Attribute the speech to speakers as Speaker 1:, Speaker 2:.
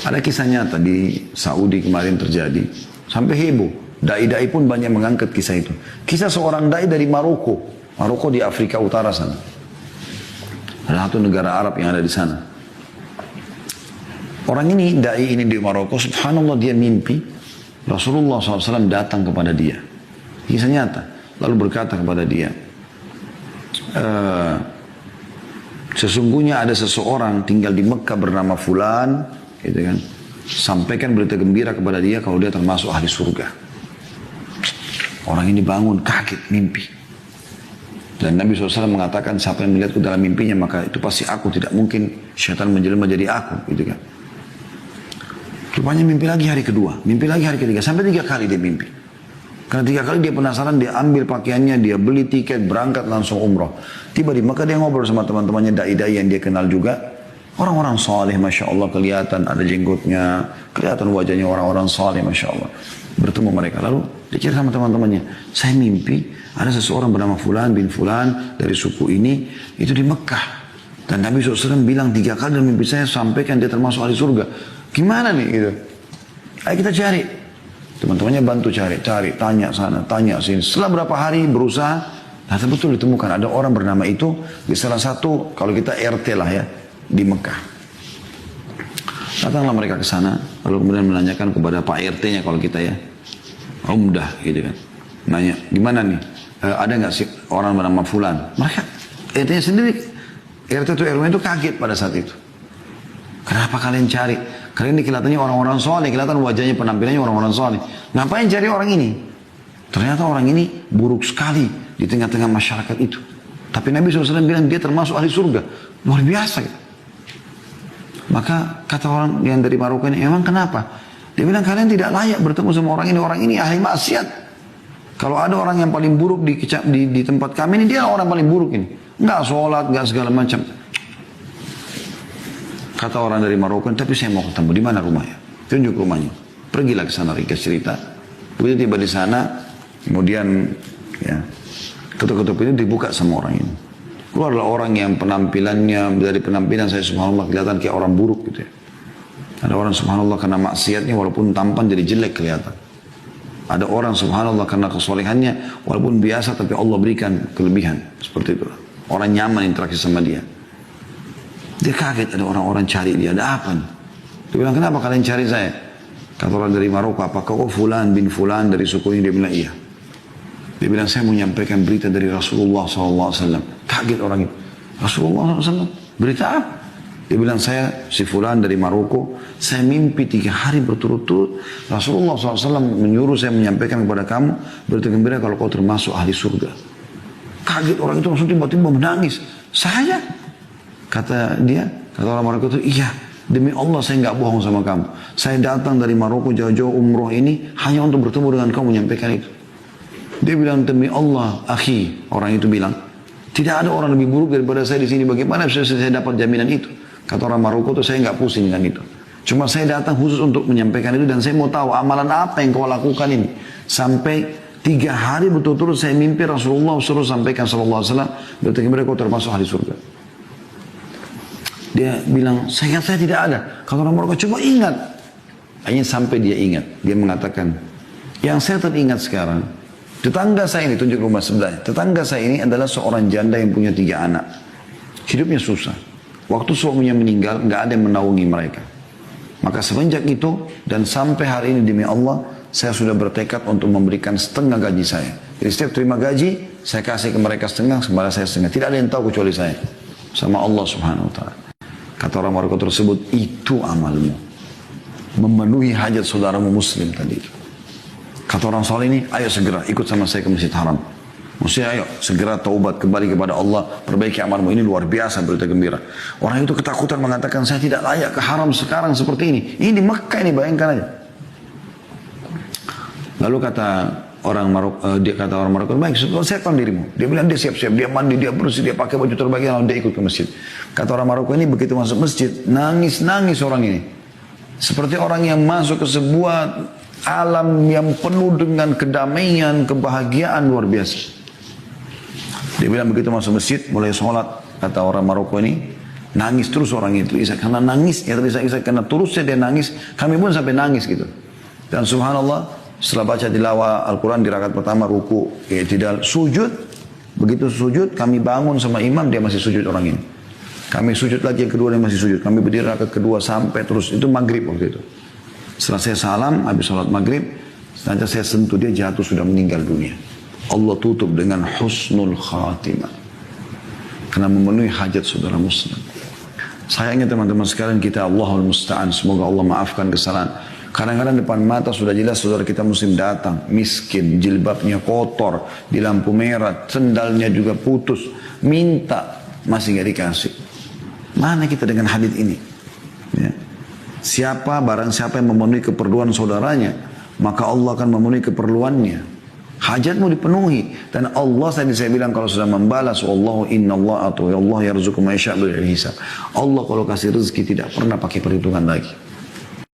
Speaker 1: Ada kisah nyata di Saudi kemarin terjadi. Sampai heboh. Dai-dai pun banyak mengangkat kisah itu. Kisah seorang dai dari Maroko. Maroko di Afrika Utara sana. Ada satu negara Arab yang ada di sana. Orang ini, dai ini di Maroko, subhanallah dia mimpi. Rasulullah SAW datang kepada dia. Kisah nyata. Lalu berkata kepada dia, sesungguhnya ada seseorang tinggal di Mekah bernama Fulan, gitu kan. Sampaikan berita gembira kepada dia kalau dia termasuk ahli surga. Orang ini bangun kaget mimpi. Dan Nabi SAW mengatakan siapa yang melihatku dalam mimpinya maka itu pasti aku, tidak mungkin syaitan menjelma jadi aku, gitu kan. Rupanya mimpi lagi hari kedua, mimpi lagi hari ketiga, sampai 3 kali dia mimpi. Karena 3 kali dia penasaran, dia ambil pakaiannya, dia beli tiket, berangkat langsung umroh. Tiba di Mekah dia ngobrol sama teman-temannya dai-dai yang dia kenal juga. Orang-orang saleh, Masya Allah, kelihatan ada jenggotnya, kelihatan wajahnya orang-orang saleh, Masya Allah. Bertemu mereka, lalu dia cerita sama teman-temannya, saya mimpi ada seseorang bernama Fulan bin Fulan dari suku ini, itu di Mekah. Dan Nabi SAW bilang 3 kali dalam mimpi saya, sampaikan dia termasuk ahli surga. Gimana nih gitu? Ayo kita cari. Teman-temannya bantu cari, tanya sana, tanya sini. Setelah berapa hari berusaha, nah betul ditemukan ada orang bernama itu di salah satu, kalau kita RT lah ya, di Mekah. Datanglah mereka ke sana, lalu kemudian menanyakan kepada Pak RT-nya kalau kita ya, Umdah gitu kan. Nanya, gimana nih? Ada nggak sih orang bernama Fulan? Mereka RT-nya sendiri, RT itu RW itu kaget pada saat itu. Kenapa kalian cari? Karena ini kelihatannya orang-orang soleh, kelihatan wajahnya, penampilannya orang-orang soleh. Ngapain cari orang ini? Ternyata orang ini buruk sekali di tengah-tengah masyarakat itu. Tapi Nabi SAW bilang dia termasuk ahli surga. Luar biasa. Gitu. Maka kata orang yang dari Maroko ini, emang kenapa? Dia bilang kalian tidak layak bertemu sama orang ini ahli maksiat. Kalau ada orang yang paling buruk di tempat kami ini, dia orang paling buruk ini. Enggak sholat, enggak segala macam. Kata orang dari Maroko, tapi saya mau ketemu. Di mana rumahnya? Tunjuk rumahnya. Pergilah ke sana, ringkas cerita. Begitu tiba di sana, kemudian ya ketuk-ketuk itu dibuka sama orang ini. Keluarlah orang yang penampilannya, dari penampilan saya subhanallah kelihatan kayak orang buruk gitu ya. Ada orang subhanallah karena maksiatnya walaupun tampan jadi jelek kelihatan. Ada orang subhanallah karena kesolehannya walaupun biasa tapi Allah berikan kelebihan. Seperti itu. Orang nyaman interaksi sama dia. Dia kaget ada orang-orang cari dia, ada apa nih? Dia bilang, kenapa kalian cari saya? Kata orang dari Maroko, apakah kau Fulan bin Fulan dari suku ini? Dia bilang, iya. Dia bilang, saya mau menyampaikan berita dari Rasulullah SAW. Kaget orang itu. Rasulullah SAW? Berita apa? Dia bilang, saya si Fulan dari Maroko, saya mimpi 3 hari berturut-turut. Rasulullah SAW menyuruh saya menyampaikan kepada kamu, berita gembira kalau kau termasuk ahli surga. Kaget orang itu langsung tiba-tiba menangis. Saya? Kata orang Maroko itu, iya, demi Allah saya nggak bohong sama kamu. Saya datang dari Maroko jauh-jauh umroh ini hanya untuk bertemu dengan kamu menyampaikan itu. Dia bilang, demi Allah, akhi, orang itu bilang, tidak ada orang lebih buruk daripada saya di sini. Bagaimana bisa saya dapat jaminan itu? Kata orang Maroko itu, saya nggak pusing dengan itu. Cuma saya datang khusus untuk menyampaikan itu dan saya mau tahu amalan apa yang kau lakukan ini. Sampai 3 hari betul-betul saya mimpi Rasulullah suruh sampaikan sallallahu alaihi wasallam, berarti mereka termasuk ahli surga. Dia bilang, saya tidak ada. Kalau orang Maroko, coba ingat. Hanya sampai dia ingat. Dia mengatakan, yang saya teringat sekarang, tetangga saya ini, tunjuk rumah sebelahnya. Tetangga saya ini adalah seorang janda yang punya 3 anak. Hidupnya susah. Waktu suaminya meninggal, nggak ada yang menaungi mereka. Maka semenjak itu, dan sampai hari ini demi Allah, saya sudah bertekad untuk memberikan setengah gaji saya. Jadi setiap terima gaji, saya kasih ke mereka setengah, kepada saya setengah. Tidak ada yang tahu kecuali saya. Sama Allah subhanahu wa ta'ala. Kata orang Maroko tersebut, itu amalmu. Memenuhi hajat saudaramu muslim tadi itu. Kata orang soleh ini, ayo segera ikut sama saya ke Masjid Haram. Maksudnya ayo segera taubat kembali kepada Allah, perbaiki amalmu. Ini luar biasa berita gembira. Orang itu ketakutan mengatakan, saya tidak layak ke haram sekarang seperti ini. Ini di Mekah ini, bayangkan aja. Lalu kata orang Maroko, baik, siapkan dirimu. Dia bilang dia siap-siap, dia mandi, dia bersih, dia pakai baju terbaik, lalu dia ikut ke masjid. Kata orang Maroko ini begitu masuk masjid, nangis orang ini. Seperti orang yang masuk ke sebuah alam yang penuh dengan kedamaian, kebahagiaan luar biasa. Dia bilang begitu masuk masjid, mulai sholat. Kata orang Maroko ini, Nangis terus orang itu. Ishak karena nangisnya, Ishak karena terusnya dia nangis. Kami pun sampai nangis gitu. Dan subhanallah, setelah baca tilawah Al-Quran di rakaat pertama, ruku, i'tidal, sujud. Begitu sujud, kami bangun sama imam, dia masih sujud orang ini. Kami sujud lagi yang kedua, dia masih sujud. Kami berdiri rakaat kedua sampai terus. Itu maghrib waktu itu. Setelah saya salam, habis sholat maghrib, nanti saya sentuh dia jatuh sudah meninggal dunia. Allah tutup dengan husnul khatimah. Karena memenuhi hajat saudara muslim. Sayangnya teman-teman sekalian kita Allahul Musta'an. Semoga Allah maafkan kesalahan. Kadang-kadang depan mata sudah jelas saudara kita muslim datang. Miskin, jilbabnya kotor, di lampu merah, sendalnya juga putus. Minta, masih gak dikasih. Mana kita dengan hadits ini? Ya. Barang siapa yang memenuhi keperluan saudaranya, maka Allah akan memenuhi keperluannya. Hajatmu dipenuhi. Dan Allah tadi saya bilang kalau sudah membalas, Wallahu inna Allah atau Allah yarzuqu ma yasha' bighairi hisab. Allah kalau kasih rezeki tidak pernah pakai perhitungan lagi.